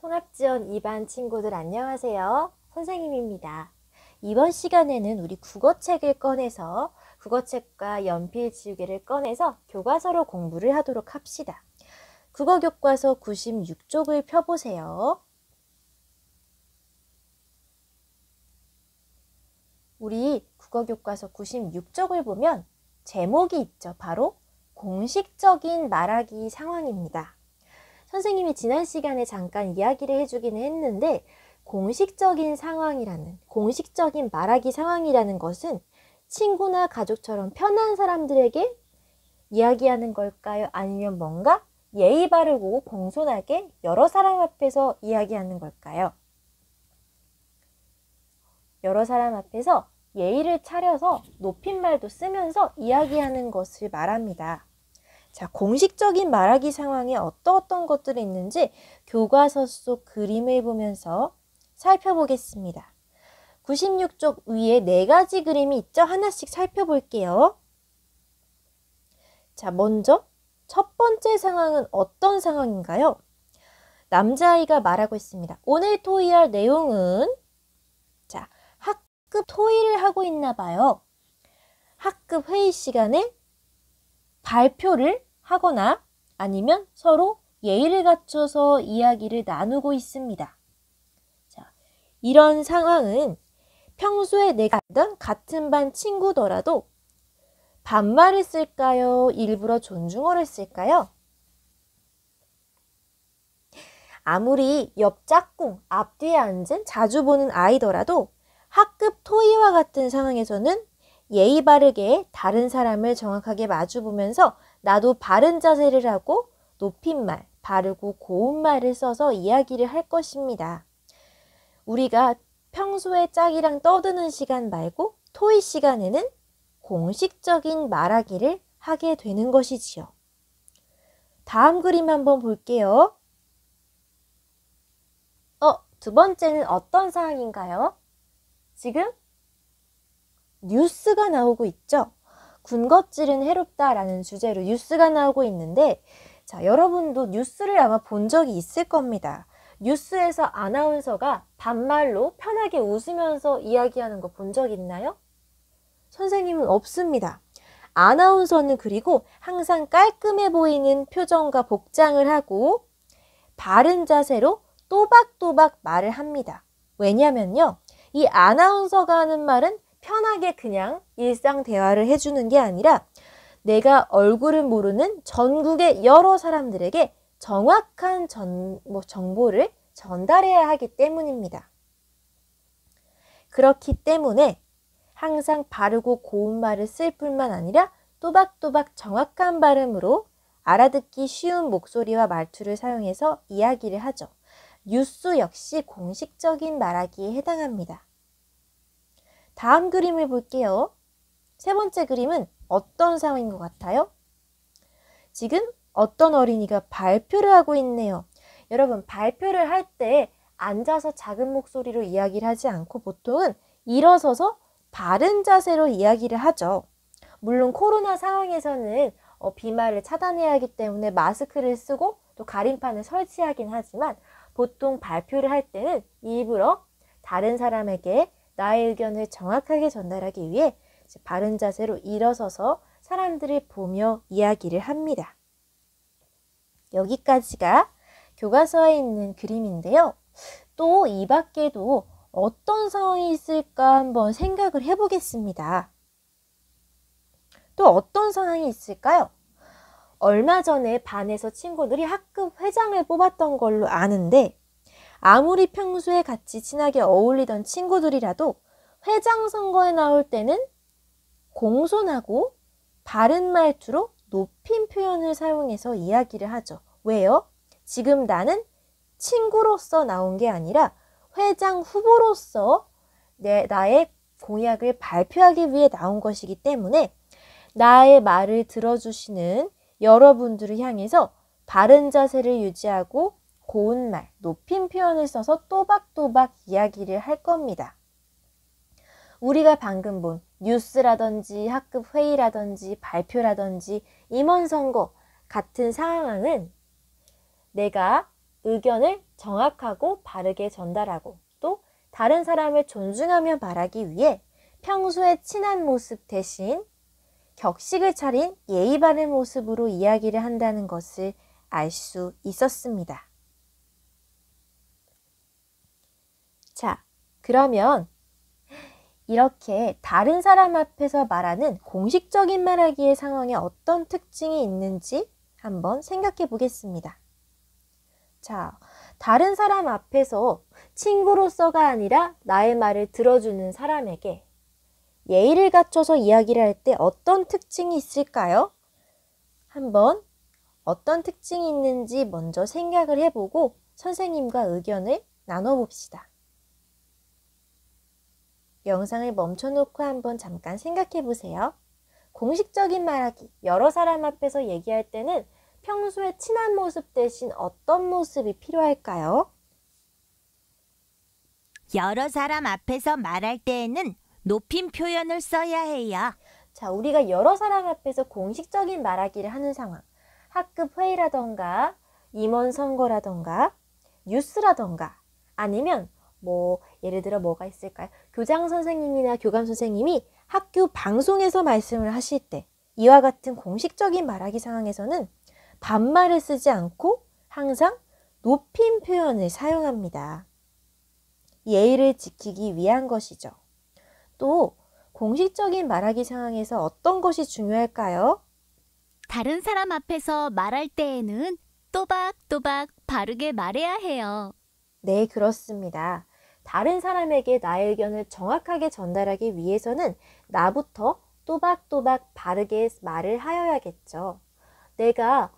통합지원 2반 친구들 안녕하세요. 선생님입니다. 이번 시간에는 우리 국어책을 꺼내서 국어책과 연필 지우개를 꺼내서 교과서로 공부를 하도록 합시다. 국어교과서 96쪽을 펴보세요. 우리 국어교과서 96쪽을 보면 제목이 있죠. 바로 공식적인 말하기 상황입니다. 선생님이 지난 시간에 잠깐 이야기를 해주기는 했는데 공식적인 상황이라는, 공식적인 말하기 상황이라는 것은 친구나 가족처럼 편한 사람들에게 이야기하는 걸까요? 아니면 뭔가 예의 바르고 공손하게 여러 사람 앞에서 이야기하는 걸까요? 여러 사람 앞에서 예의를 차려서 높임말도 쓰면서 이야기하는 것을 말합니다. 자, 공식적인 말하기 상황에 어떤 것들이 있는지 교과서 속 그림을 보면서 살펴보겠습니다. 96쪽 위에 4가지 그림이 있죠? 하나씩 살펴볼게요. 자, 먼저 첫 번째 상황은 어떤 상황인가요? 남자아이가 말하고 있습니다. 오늘 토의할 내용은, 자, 학급 토의를 하고 있나 봐요. 학급 회의 시간에 발표를 하거나 아니면 서로 예의를 갖춰서 이야기를 나누고 있습니다. 자, 이런 상황은 평소에 내가 알던 같은 반 친구더라도 반말을 쓸까요? 일부러 존중어를 쓸까요? 아무리 옆 짝꿍, 앞뒤에 앉은 자주 보는 아이더라도 학급 토의와 같은 상황에서는 예의 바르게 다른 사람을 정확하게 마주보면서 나도 바른 자세를 하고 높임말, 바르고 고운말을 써서 이야기를 할 것입니다. 우리가 평소에 짝이랑 떠드는 시간 말고 토의 시간에는 공식적인 말하기를 하게 되는 것이지요. 다음 그림 한번 볼게요. 두 번째는 어떤 상황인가요? 지금 뉴스가 나오고 있죠. 군것질은 해롭다라는 주제로 뉴스가 나오고 있는데, 자, 여러분도 뉴스를 아마 본 적이 있을 겁니다. 뉴스에서 아나운서가 반말로 편하게 웃으면서 이야기하는 거 본 적 있나요? 선생님은 없습니다. 아나운서는 그리고 항상 깔끔해 보이는 표정과 복장을 하고 바른 자세로 또박또박 말을 합니다. 왜냐면요, 이 아나운서가 하는 말은 편하게 그냥 일상 대화를 해주는 게 아니라 내가 얼굴을 모르는 전국의 여러 사람들에게 정확한 정보를 전달해야 하기 때문입니다. 그렇기 때문에 항상 바르고 고운 말을 쓸 뿐만 아니라 또박또박 정확한 발음으로 알아듣기 쉬운 목소리와 말투를 사용해서 이야기를 하죠. 뉴스 역시 공식적인 말하기에 해당합니다. 다음 그림을 볼게요. 세 번째 그림은 어떤 상황인 것 같아요? 지금 어떤 어린이가 발표를 하고 있네요. 여러분, 발표를 할 때 앉아서 작은 목소리로 이야기를 하지 않고 보통은 일어서서 바른 자세로 이야기를 하죠. 물론 코로나 상황에서는 비말을 차단해야 하기 때문에 마스크를 쓰고 또 가림판을 설치하긴 하지만 보통 발표를 할 때는 일부러 다른 사람에게 나의 의견을 정확하게 전달하기 위해 바른 자세로 일어서서 사람들을 보며 이야기를 합니다. 여기까지가 교과서에 있는 그림인데요. 또 이 밖에도 어떤 상황이 있을까 한번 생각을 해보겠습니다. 또 어떤 상황이 있을까요? 얼마 전에 반에서 친구들이 학급 회장을 뽑았던 걸로 아는데, 아무리 평소에 같이 친하게 어울리던 친구들이라도 회장 선거에 나올 때는 공손하고 바른 말투로 높임 표현을 사용해서 이야기를 하죠. 왜요? 지금 나는 친구로서 나온 게 아니라 회장 후보로서 나의 공약을 발표하기 위해 나온 것이기 때문에 나의 말을 들어주시는 여러분들을 향해서 바른 자세를 유지하고 고운 말, 높임 표현을 써서 또박또박 이야기를 할 겁니다. 우리가 방금 본 뉴스라든지 학급 회의라든지 발표라든지 임원 선거 같은 상황은 내가 의견을 정확하고 바르게 전달하고 또 다른 사람을 존중하며 말하기 위해 평소에 친한 모습 대신 격식을 차린 예의 바른 모습으로 이야기를 한다는 것을 알 수 있었습니다. 자, 그러면 이렇게 다른 사람 앞에서 말하는 공식적인 말하기의 상황에 어떤 특징이 있는지 한번 생각해 보겠습니다. 자, 다른 사람 앞에서 친구로서가 아니라 나의 말을 들어주는 사람에게 예의를 갖춰서 이야기를 할 때 어떤 특징이 있을까요? 한번 어떤 특징이 있는지 먼저 생각을 해보고 선생님과 의견을 나눠봅시다. 영상을 멈춰놓고 한번 잠깐 생각해 보세요. 공식적인 말하기, 여러 사람 앞에서 얘기할 때는 평소에 친한 모습 대신 어떤 모습이 필요할까요? 여러 사람 앞에서 말할 때에는 높임 표현을 써야 해요. 자, 우리가 여러 사람 앞에서 공식적인 말하기를 하는 상황, 학급 회의라던가 임원 선거라던가 뉴스라던가 아니면 예를 들어 뭐가 있을까요? 교장 선생님이나 교감 선생님이 학교 방송에서 말씀을 하실 때 이와 같은 공식적인 말하기 상황에서는 반말을 쓰지 않고 항상 높임 표현을 사용합니다. 예의를 지키기 위한 것이죠. 또 공식적인 말하기 상황에서 어떤 것이 중요할까요? 다른 사람 앞에서 말할 때에는 또박또박 바르게 말해야 해요. 네, 그렇습니다. 다른 사람에게 나의 의견을 정확하게 전달하기 위해서는 나부터 또박또박 바르게 말을 하여야겠죠. 내가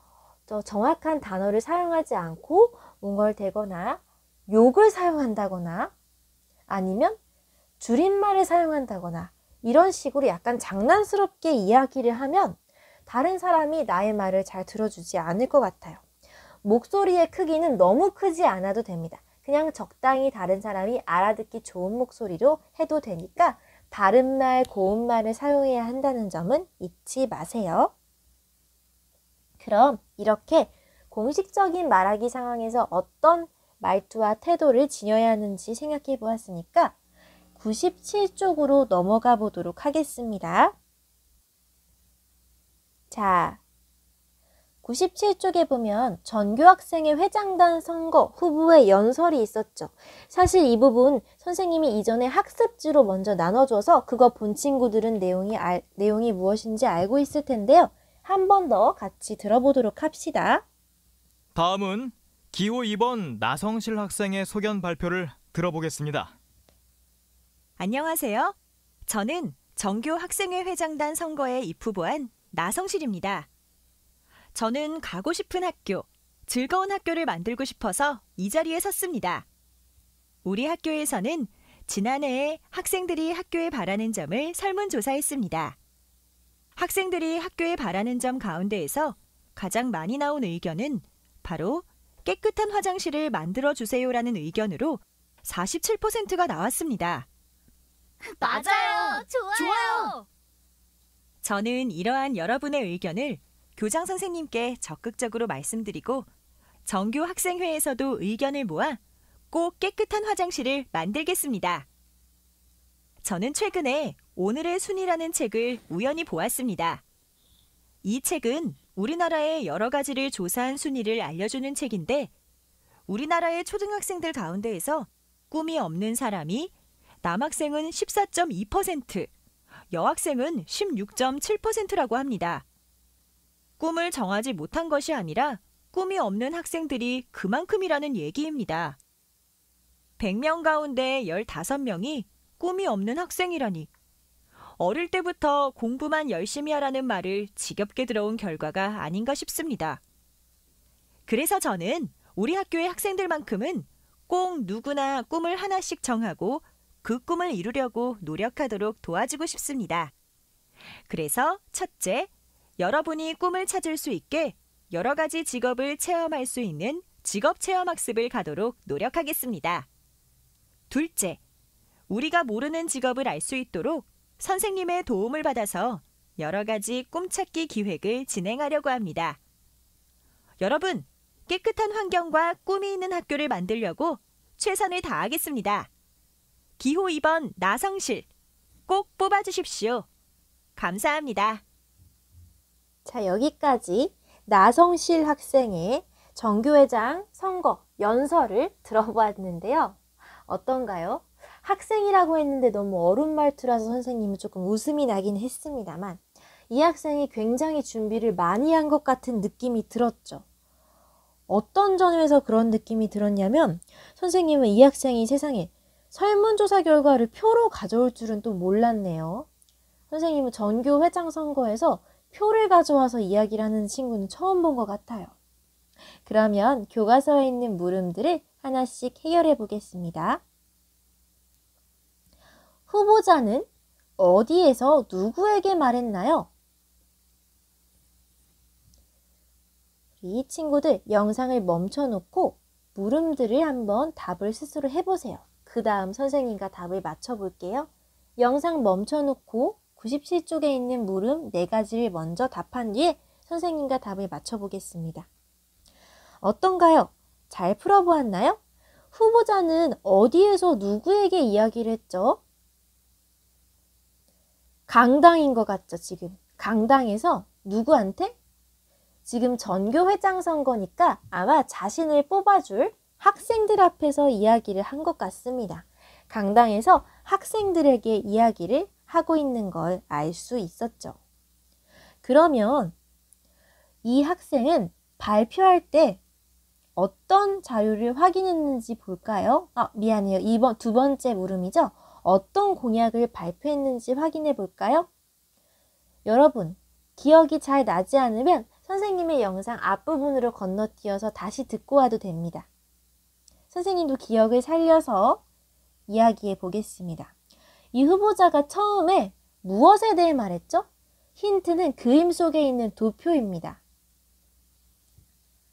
정확한 단어를 사용하지 않고 웅얼대거나 욕을 사용한다거나 아니면 줄임말을 사용한다거나 이런 식으로 약간 장난스럽게 이야기를 하면 다른 사람이 나의 말을 잘 들어주지 않을 것 같아요. 목소리의 크기는 너무 크지 않아도 됩니다. 그냥 적당히 다른 사람이 알아듣기 좋은 목소리로 해도 되니까 바른 말, 고운 말을 사용해야 한다는 점은 잊지 마세요. 그럼 이렇게 공식적인 말하기 상황에서 어떤 말투와 태도를 지녀야 하는지 생각해 보았으니까 97쪽으로 넘어가 보도록 하겠습니다. 자, 97쪽에 보면 전교학생의 회장단 선거 후보의 연설이 있었죠. 사실 이 부분 선생님이 이전에 학습지로 먼저 나눠줘서 그거 본 친구들은 내용이 무엇인지 알고 있을 텐데요. 한 번 더 같이 들어보도록 합시다. 다음은 기호 2번 나성실 학생의 소견 발표를 들어보겠습니다. 안녕하세요. 저는 전교 학생회 회장단 선거에 입후보한 나성실입니다. 저는 가고 싶은 학교, 즐거운 학교를 만들고 싶어서 이 자리에 섰습니다. 우리 학교에서는 지난해에 학생들이 학교에 바라는 점을 설문조사했습니다. 학생들이 학교에 바라는 점 가운데에서 가장 많이 나온 의견은 바로 깨끗한 화장실을 만들어주세요라는 의견으로 47%가 나왔습니다. 맞아요. 좋아요. 저는 이러한 여러분의 의견을 교장 선생님께 적극적으로 말씀드리고 전교 학생회에서도 의견을 모아 꼭 깨끗한 화장실을 만들겠습니다. 저는 최근에 오늘의 순위라는 책을 우연히 보았습니다. 이 책은 우리나라의 여러 가지를 조사한 순위를 알려주는 책인데 우리나라의 초등학생들 가운데에서 꿈이 없는 사람이 남학생은 14.2%, 여학생은 16.7%라고 합니다. 꿈을 정하지 못한 것이 아니라 꿈이 없는 학생들이 그만큼이라는 얘기입니다. 100명 가운데 15명이 꿈이 없는 학생이라니. 어릴 때부터 공부만 열심히 하라는 말을 지겹게 들어온 결과가 아닌가 싶습니다. 그래서 저는 우리 학교의 학생들만큼은 꼭 누구나 꿈을 하나씩 정하고 그 꿈을 이루려고 노력하도록 도와주고 싶습니다. 그래서 첫째, 여러분이 꿈을 찾을 수 있게 여러 가지 직업을 체험할 수 있는 직업체험학습을 가도록 노력하겠습니다. 둘째, 우리가 모르는 직업을 알 수 있도록 선생님의 도움을 받아서 여러 가지 꿈찾기 기획을 진행하려고 합니다. 여러분, 깨끗한 환경과 꿈이 있는 학교를 만들려고 최선을 다하겠습니다. 기호 2번 나성실 꼭 뽑아주십시오. 감사합니다. 자, 여기까지 나성실 학생의 정교회장 선거 연설을 들어보았는데요. 어떤가요? 학생이라고 했는데 너무 어른 말투라서 선생님은 조금 웃음이 나긴 했습니다만 이 학생이 굉장히 준비를 많이 한 것 같은 느낌이 들었죠. 어떤 점에서 그런 느낌이 들었냐면 선생님은 이 학생이 세상에 설문조사 결과를 표로 가져올 줄은 또 몰랐네요. 선생님은 전교회장 선거에서 표를 가져와서 이야기를 하는 친구는 처음 본 것 같아요. 그러면 교과서에 있는 물음들을 하나씩 해결해 보겠습니다. 후보자는 어디에서 누구에게 말했나요? 우리 친구들 영상을 멈춰놓고 물음들을 한번 답을 스스로 해보세요. 그 다음 선생님과 답을 맞춰볼게요. 영상 멈춰놓고 97쪽에 있는 물음 4가지를 먼저 답한 뒤에 선생님과 답을 맞춰보겠습니다. 어떤가요? 잘 풀어보았나요? 후보자는 어디에서 누구에게 이야기를 했죠? 강당인 것 같죠, 지금. 강당에서 누구한테? 지금 전교회장 선거니까 아마 자신을 뽑아줄 학생들 앞에서 이야기를 한 것 같습니다. 강당에서 학생들에게 이야기를 하고 있는 걸 알 수 있었죠. 그러면 이 학생은 발표할 때 어떤 자료를 확인했는지 볼까요? 미안해요. 두 번째 물음이죠. 어떤 공약을 발표했는지 확인해 볼까요? 여러분, 기억이 잘 나지 않으면 선생님의 영상 앞부분으로 건너뛰어서 다시 듣고 와도 됩니다. 선생님도 기억을 살려서 이야기해 보겠습니다. 이 후보자가 처음에 무엇에 대해 말했죠? 힌트는 그림 속에 있는 도표입니다.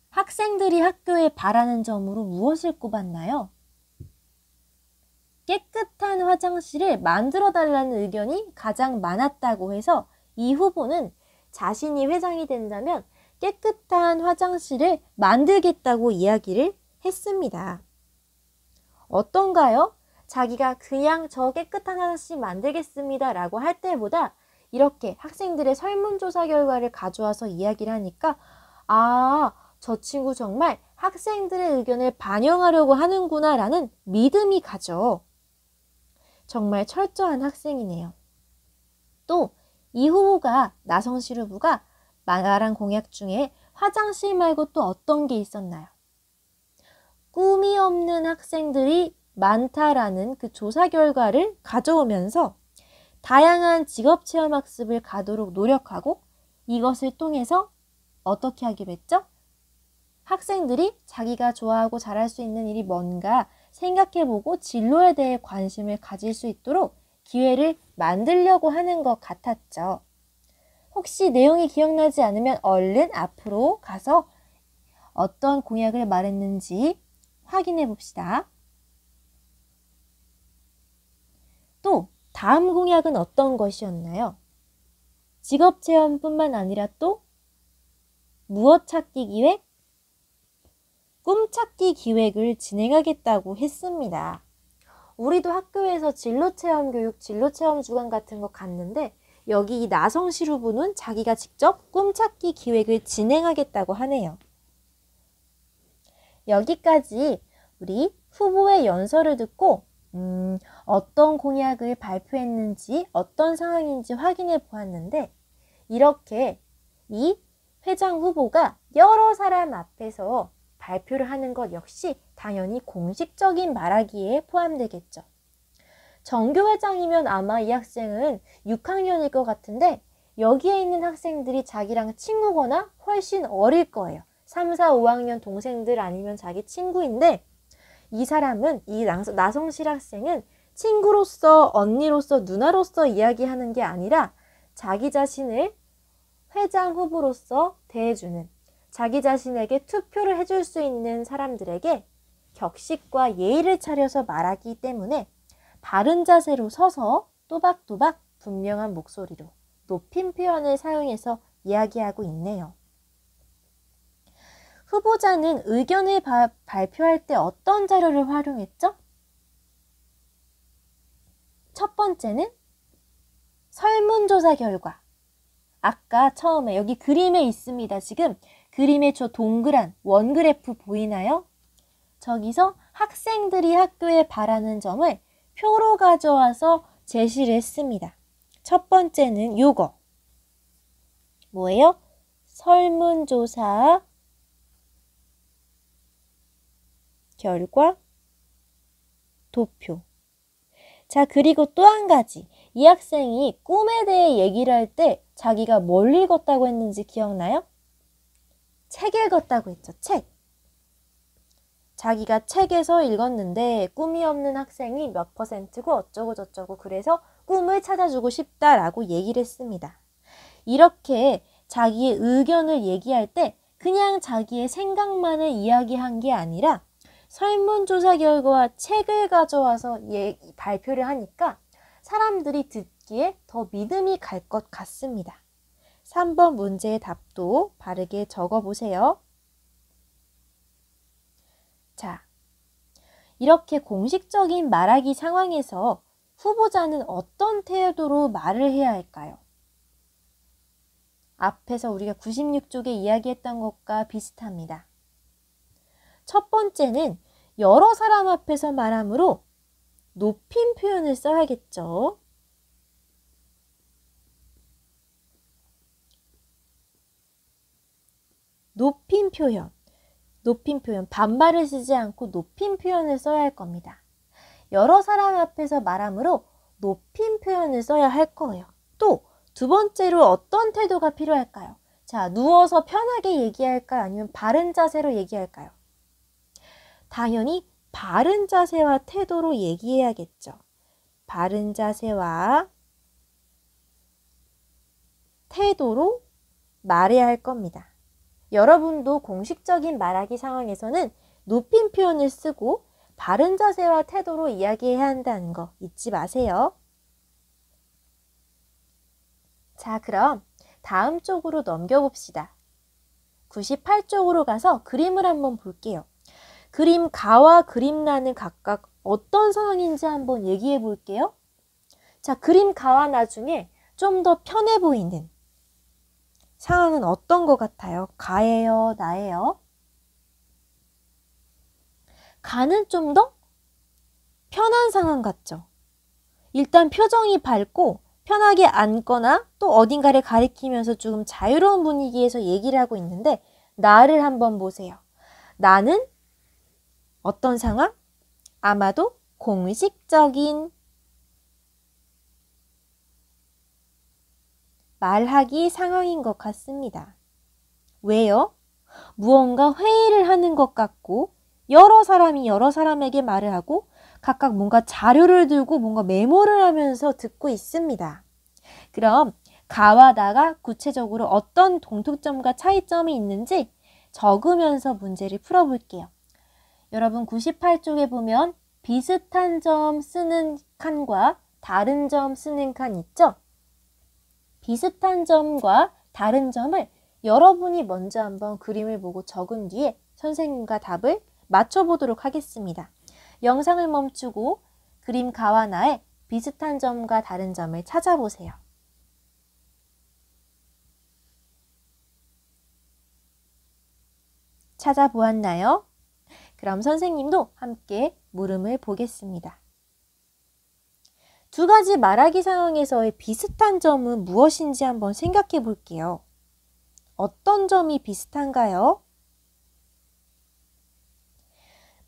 학생들이 학교에 바라는 점으로 무엇을 꼽았나요? 깨끗한 화장실을 만들어 달라는 의견이 가장 많았다고 해서 이 후보는 자신이 회장이 된다면 깨끗한 화장실을 만들겠다고 이야기를 했습니다. 어떤가요? 자기가 그냥 저 깨끗한 화장실 만들겠습니다 라고 할 때보다 이렇게 학생들의 설문조사 결과를 가져와서 이야기를 하니까 저 친구 정말 학생들의 의견을 반영하려고 하는구나 라는 믿음이 가죠. 정말 철저한 학생이네요. 또 이 후보가 나성실 후보가 말한 공약 중에 화장실 말고 또 어떤 게 있었나요? 꿈이 없는 학생들이 많다라는 그 조사 결과를 가져오면서 다양한 직업체험학습을 가도록 노력하고 이것을 통해서 어떻게 하기로 했죠? 학생들이 자기가 좋아하고 잘할 수 있는 일이 뭔가 생각해보고 진로에 대해 관심을 가질 수 있도록 기회를 만들려고 하는 것 같았죠. 혹시 내용이 기억나지 않으면 얼른 앞으로 가서 어떤 공약을 말했는지 확인해 봅시다. 또 다음 공약은 어떤 것이었나요? 직업체험뿐만 아니라 또 무엇 찾기 기획? 꿈찾기 기획을 진행하겠다고 했습니다. 우리도 학교에서 진로체험 교육, 진로체험 주간 같은 거 갔는데 여기 이 나성실 후보는 자기가 직접 꿈찾기 기획을 진행하겠다고 하네요. 여기까지 우리 후보의 연설을 듣고 어떤 공약을 발표했는지 어떤 상황인지 확인해 보았는데 이렇게 이 회장 후보가 여러 사람 앞에서 발표를 하는 것 역시 당연히 공식적인 말하기에 포함되겠죠. 전교회장이면 아마 이 학생은 6학년일 것 같은데 여기에 있는 학생들이 자기랑 친구거나 훨씬 어릴 거예요. 3, 4, 5학년 동생들 아니면 자기 친구인데 이 사람은, 이 나성실 학생은 친구로서, 언니로서, 누나로서 이야기하는 게 아니라 자기 자신을 회장 후보로서 대해주는, 자기 자신에게 투표를 해줄 수 있는 사람들에게 격식과 예의를 차려서 말하기 때문에 바른 자세로 서서 또박또박 분명한 목소리로 높임 표현을 사용해서 이야기하고 있네요. 후보자는 의견을 발표할 때 어떤 자료를 활용했죠? 첫 번째는 설문조사 결과. 아까 처음에 여기 그림에 있습니다. 지금 그림에 저 동그란 원그래프 보이나요? 저기서 학생들이 학교에 바라는 점을 표로 가져와서 제시를 했습니다. 첫 번째는 요거. 뭐예요? 설문조사 결과 도표. 자, 그리고 또 한 가지. 이 학생이 꿈에 대해 얘기를 할 때 자기가 뭘 읽었다고 했는지 기억나요? 책 읽었다고 했죠. 책. 자기가 책에서 읽었는데 꿈이 없는 학생이 몇 %고 어쩌고 저쩌고 그래서 꿈을 찾아주고 싶다라고 얘기를 했습니다. 이렇게 자기의 의견을 얘기할 때 그냥 자기의 생각만을 이야기한 게 아니라 설문조사 결과와 책을 가져와서 발표를 하니까 사람들이 듣기에 더 믿음이 갈 것 같습니다. 3번 문제의 답도 바르게 적어보세요. 자, 이렇게 공식적인 말하기 상황에서 후보자는 어떤 태도로 말을 해야 할까요? 앞에서 우리가 96쪽에 이야기했던 것과 비슷합니다. 첫 번째는 여러 사람 앞에서 말하므로 높임 표현을 써야겠죠. 높임 표현, 반말을 쓰지 않고 높임 표현을 써야 할 겁니다. 여러 사람 앞에서 말하므로 높임 표현을 써야 할 거예요. 또 두 번째로 어떤 태도가 필요할까요? 자, 누워서 편하게 얘기할까요? 아니면 바른 자세로 얘기할까요? 당연히 바른 자세와 태도로 얘기해야겠죠. 바른 자세와 태도로 말해야 할 겁니다. 여러분도 공식적인 말하기 상황에서는 높임 표현을 쓰고 바른 자세와 태도로 이야기해야 한다는 거 잊지 마세요. 자, 그럼 다음 쪽으로 넘겨봅시다. 98쪽으로 가서 그림을 한번 볼게요. 그림 가와 그림 나는 각각 어떤 상황인지 한번 얘기해 볼게요. 자, 그림 가와 나 중에 좀 더 편해 보이는 상황은 어떤 것 같아요? 가예요? 나예요? 가는 좀 더 편한 상황 같죠? 일단 표정이 밝고 편하게 앉거나 또 어딘가를 가리키면서 조금 자유로운 분위기에서 얘기를 하고 있는데 나를 한번 보세요. 나는 어떤 상황? 아마도 공식적인 말하기 상황인 것 같습니다. 왜요? 무언가 회의를 하는 것 같고 여러 사람이 여러 사람에게 말을 하고 각각 뭔가 자료를 들고 뭔가 메모를 하면서 듣고 있습니다. 그럼 가와 나가 구체적으로 어떤 공통점과 차이점이 있는지 적으면서 문제를 풀어볼게요. 여러분 98쪽에 보면 비슷한 점 쓰는 칸과 다른 점 쓰는 칸 있죠? 비슷한 점과 다른 점을 여러분이 먼저 한번 그림을 보고 적은 뒤에 선생님과 답을 맞춰보도록 하겠습니다. 영상을 멈추고 그림 가와 나의 비슷한 점과 다른 점을 찾아보세요. 찾아보았나요? 그럼 선생님도 함께 물음을 보겠습니다. 두 가지 말하기 상황에서의 비슷한 점은 무엇인지 한번 생각해 볼게요. 어떤 점이 비슷한가요?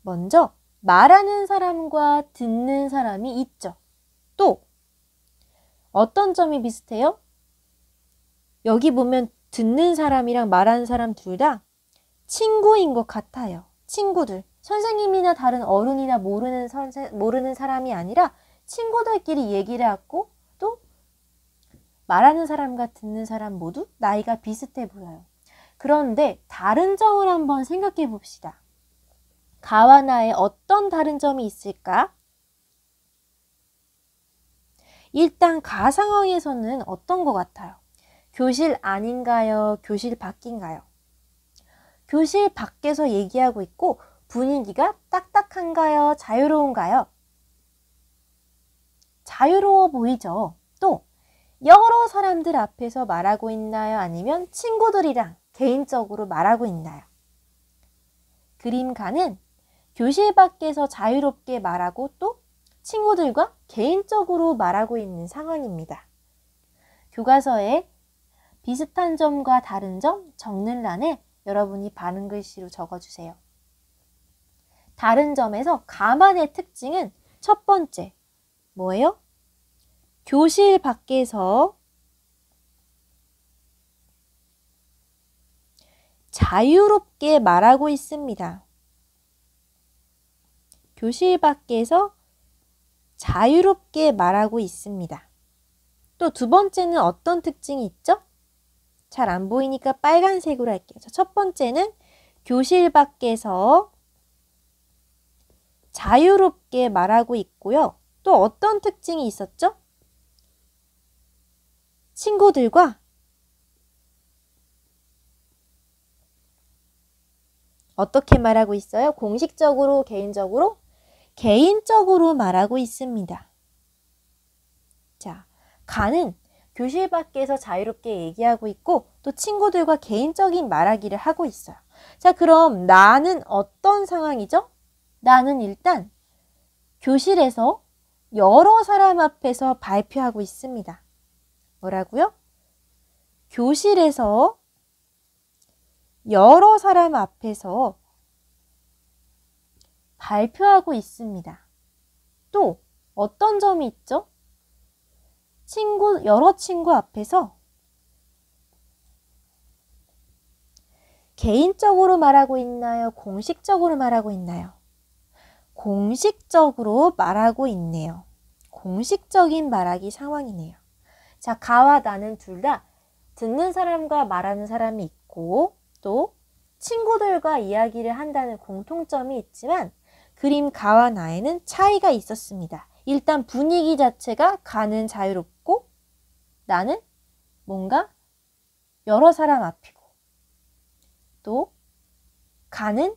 먼저 말하는 사람과 듣는 사람이 있죠. 또 어떤 점이 비슷해요? 여기 보면 듣는 사람이랑 말하는 사람 둘 다 친구인 것 같아요. 친구들. 선생님이나 다른 어른이나 모르는 사람이 아니라 친구들끼리 얘기를 하고 또 말하는 사람과 듣는 사람 모두 나이가 비슷해 보여요. 그런데 다른 점을 한번 생각해 봅시다. 가와 나의 어떤 다른 점이 있을까? 일단 가 상황에서는 어떤 것 같아요? 교실 안인가요? 교실 밖인가요? 교실 밖에서 얘기하고 있고 분위기가 딱딱한가요? 자유로운가요? 자유로워 보이죠? 또 여러 사람들 앞에서 말하고 있나요? 아니면 친구들이랑 개인적으로 말하고 있나요? 그림가는 교실 밖에서 자유롭게 말하고 또 친구들과 개인적으로 말하고 있는 상황입니다. 교과서에 비슷한 점과 다른 점 적는 란에 여러분이 바른 글씨로 적어주세요. 다른 점에서 가만의 특징은 첫 번째, 뭐예요? 교실 밖에서 자유롭게 말하고 있습니다. 교실 밖에서 자유롭게 말하고 있습니다. 또 두 번째는 어떤 특징이 있죠? 잘 안 보이니까 빨간색으로 할게요. 첫 번째는 교실 밖에서 자유롭게 말하고 있고요. 또 어떤 특징이 있었죠? 친구들과 어떻게 말하고 있어요? 공식적으로, 개인적으로? 개인적으로 말하고 있습니다. 자, 가는 교실 밖에서 자유롭게 얘기하고 있고 또 친구들과 개인적인 말하기를 하고 있어요. 자, 그럼 나는 어떤 상황이죠? 나는 일단 교실에서 여러 사람 앞에서 발표하고 있습니다. 뭐라고요? 교실에서 여러 사람 앞에서 발표하고 있습니다. 또 어떤 점이 있죠? 여러 친구 앞에서 개인적으로 말하고 있나요? 공식적으로 말하고 있나요? 공식적으로 말하고 있네요. 공식적인 말하기 상황이네요. 자, 가와 나는 둘 다 듣는 사람과 말하는 사람이 있고 또 친구들과 이야기를 한다는 공통점이 있지만 그림 가와 나에는 차이가 있었습니다. 일단 분위기 자체가 가는 자유롭고 나는 뭔가 여러 사람 앞이고 또 가는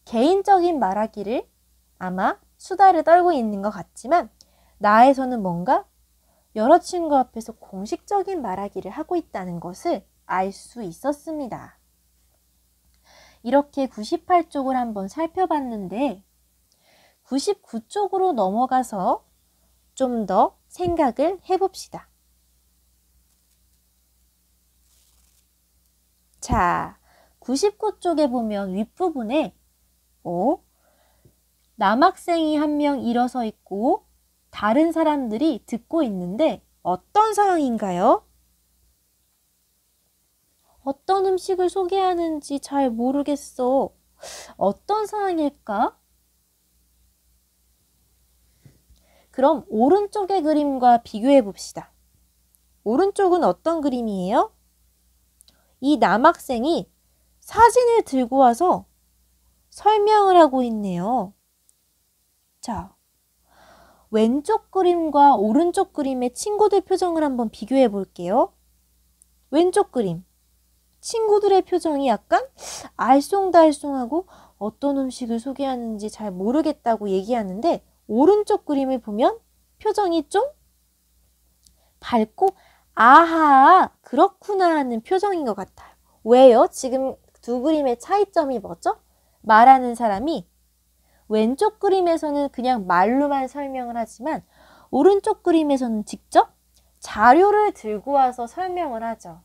개인적인 말하기를 아마 수다를 떨고 있는 것 같지만 나에서는 뭔가 여러 친구 앞에서 공식적인 말하기를 하고 있다는 것을 알 수 있었습니다. 이렇게 98쪽을 한번 살펴봤는데 99쪽으로 넘어가서 좀 더 생각을 해봅시다. 자, 99쪽에 보면 윗부분에 남학생이 한 명 일어서 있고 다른 사람들이 듣고 있는데 어떤 상황인가요? 어떤 음식을 소개하는지 잘 모르겠어. 어떤 상황일까? 그럼 오른쪽의 그림과 비교해 봅시다. 오른쪽은 어떤 그림이에요? 이 남학생이 사진을 들고 와서 설명을 하고 있네요. 자, 왼쪽 그림과 오른쪽 그림의 친구들 표정을 한번 비교해 볼게요. 왼쪽 그림. 친구들의 표정이 약간 알쏭달쏭하고 어떤 음식을 소개하는지 잘 모르겠다고 얘기하는데 오른쪽 그림을 보면 표정이 좀 밝고 아하 그렇구나 하는 표정인 것 같아요. 왜요? 지금 두 그림의 차이점이 뭐죠? 말하는 사람이 왼쪽 그림에서는 그냥 말로만 설명을 하지만 오른쪽 그림에서는 직접 자료를 들고 와서 설명을 하죠.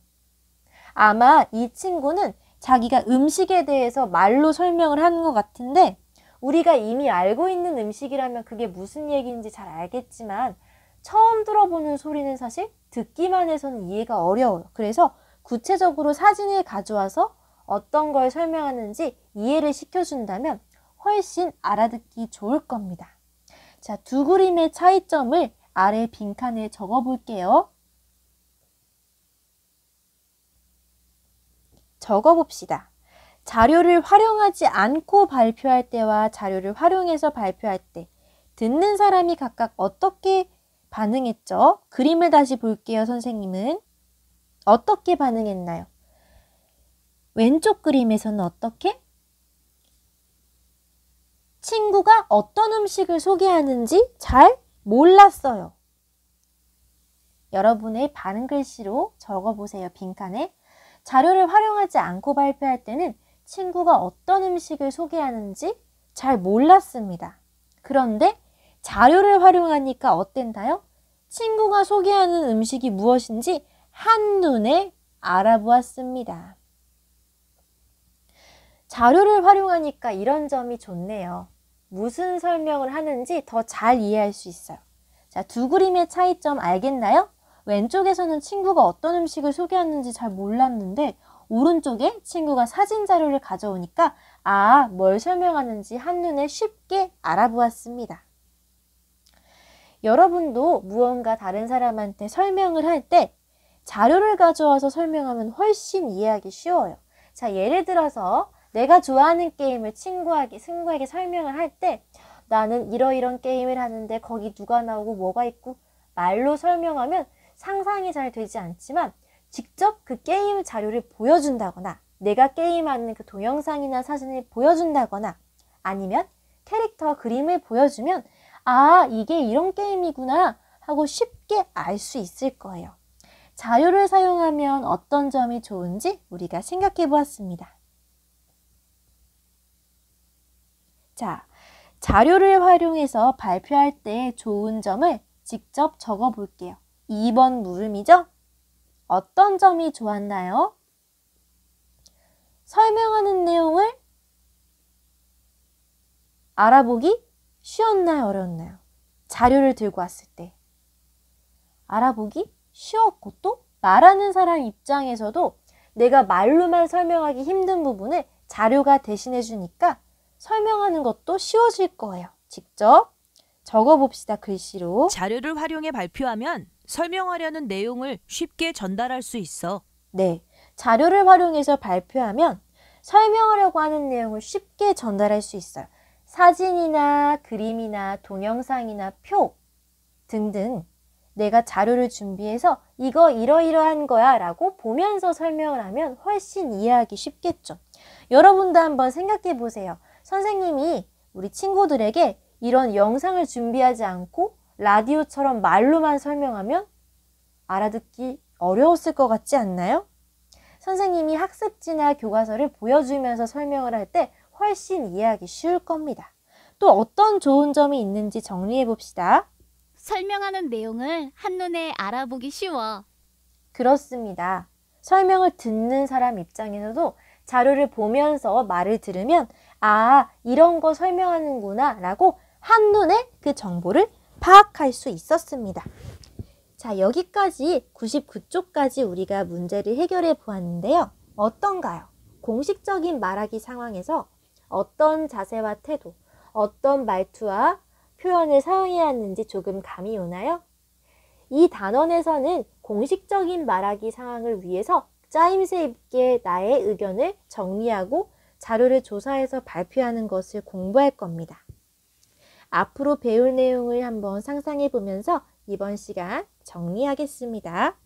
아마 이 친구는 자기가 음식에 대해서 말로 설명을 하는 것 같은데 우리가 이미 알고 있는 음식이라면 그게 무슨 얘기인지 잘 알겠지만 처음 들어보는 소리는 사실 듣기만 해서는 이해가 어려워요. 그래서 구체적으로 사진을 가져와서 어떤 걸 설명하는지 이해를 시켜준다면 훨씬 알아듣기 좋을 겁니다. 자, 두 그림의 차이점을 아래 빈칸에 적어 볼게요. 적어 봅시다. 자료를 활용하지 않고 발표할 때와 자료를 활용해서 발표할 때 듣는 사람이 각각 어떻게 반응했죠? 그림을 다시 볼게요. 선생님은 어떻게 반응했나요? 왼쪽 그림에서는 어떻게? 친구가 어떤 음식을 소개하는지 잘 몰랐어요. 여러분의 바른 글씨로 적어보세요. 빈칸에. 자료를 활용하지 않고 발표할 때는 친구가 어떤 음식을 소개하는지 잘 몰랐습니다. 그런데 자료를 활용하니까 어땠나요? 친구가 소개하는 음식이 무엇인지 한눈에 알아보았습니다. 자료를 활용하니까 이런 점이 좋네요. 무슨 설명을 하는지 더 잘 이해할 수 있어요. 자, 두 그림의 차이점 알겠나요? 왼쪽에서는 친구가 어떤 음식을 소개하는지 잘 몰랐는데 오른쪽에 친구가 사진 자료를 가져오니까 뭘 설명하는지 한눈에 쉽게 알아보았습니다. 여러분도 무언가 다른 사람한테 설명을 할 때 자료를 가져와서 설명하면 훨씬 이해하기 쉬워요. 자, 예를 들어서 내가 좋아하는 게임을 친구에게 설명을 할 때 나는 이러이런 게임을 하는데 거기 누가 나오고 뭐가 있고 말로 설명하면 상상이 잘 되지 않지만 직접 그 게임 자료를 보여준다거나 내가 게임하는 그 동영상이나 사진을 보여준다거나 아니면 캐릭터 그림을 보여주면 이게 이런 게임이구나 하고 쉽게 알 수 있을 거예요. 자료를 사용하면 어떤 점이 좋은지 우리가 생각해 보았습니다. 자, 자료를 활용해서 발표할 때 좋은 점을 직접 적어 볼게요. 2번 물음이죠? 어떤 점이 좋았나요? 설명하는 내용을 알아보기 쉬웠나요? 어려웠나요? 자료를 들고 왔을 때 알아보기 쉬웠고 또 말하는 사람 입장에서도 내가 말로만 설명하기 힘든 부분을 자료가 대신해 주니까 설명하는 것도 쉬워질 거예요. 직접 적어봅시다. 글씨로. 자료를 활용해 발표하면 설명하려는 내용을 쉽게 전달할 수 있어. 네, 자료를 활용해서 발표하면 설명하려고 하는 내용을 쉽게 전달할 수 있어요. 사진이나 그림이나 동영상이나 표 등등 내가 자료를 준비해서 이거 이러이러한 거야 라고 보면서 설명을 하면 훨씬 이해하기 쉽겠죠. 여러분도 한번 생각해 보세요. 선생님이 우리 친구들에게 이런 영상을 준비하지 않고 라디오처럼 말로만 설명하면 알아듣기 어려웠을 것 같지 않나요? 선생님이 학습지나 교과서를 보여주면서 설명을 할 때 훨씬 이해하기 쉬울 겁니다. 또 어떤 좋은 점이 있는지 정리해 봅시다. 설명하는 내용을 한눈에 알아보기 쉬워. 그렇습니다. 설명을 듣는 사람 입장에서도 자료를 보면서 말을 들으면 이런 거 설명하는구나 라고 한눈에 그 정보를 파악할 수 있었습니다. 자, 여기까지 99쪽까지 우리가 문제를 해결해 보았는데요. 어떤가요? 공식적인 말하기 상황에서 어떤 자세와 태도, 어떤 말투와 표현을 사용해야 하는지 조금 감이 오나요? 이 단원에서는 공식적인 말하기 상황을 위해서 짜임새 있게 나의 의견을 정리하고 자료를 조사해서 발표하는 것을 공부할 겁니다. 앞으로 배울 내용을 한번 상상해 보면서 이번 시간 정리하겠습니다.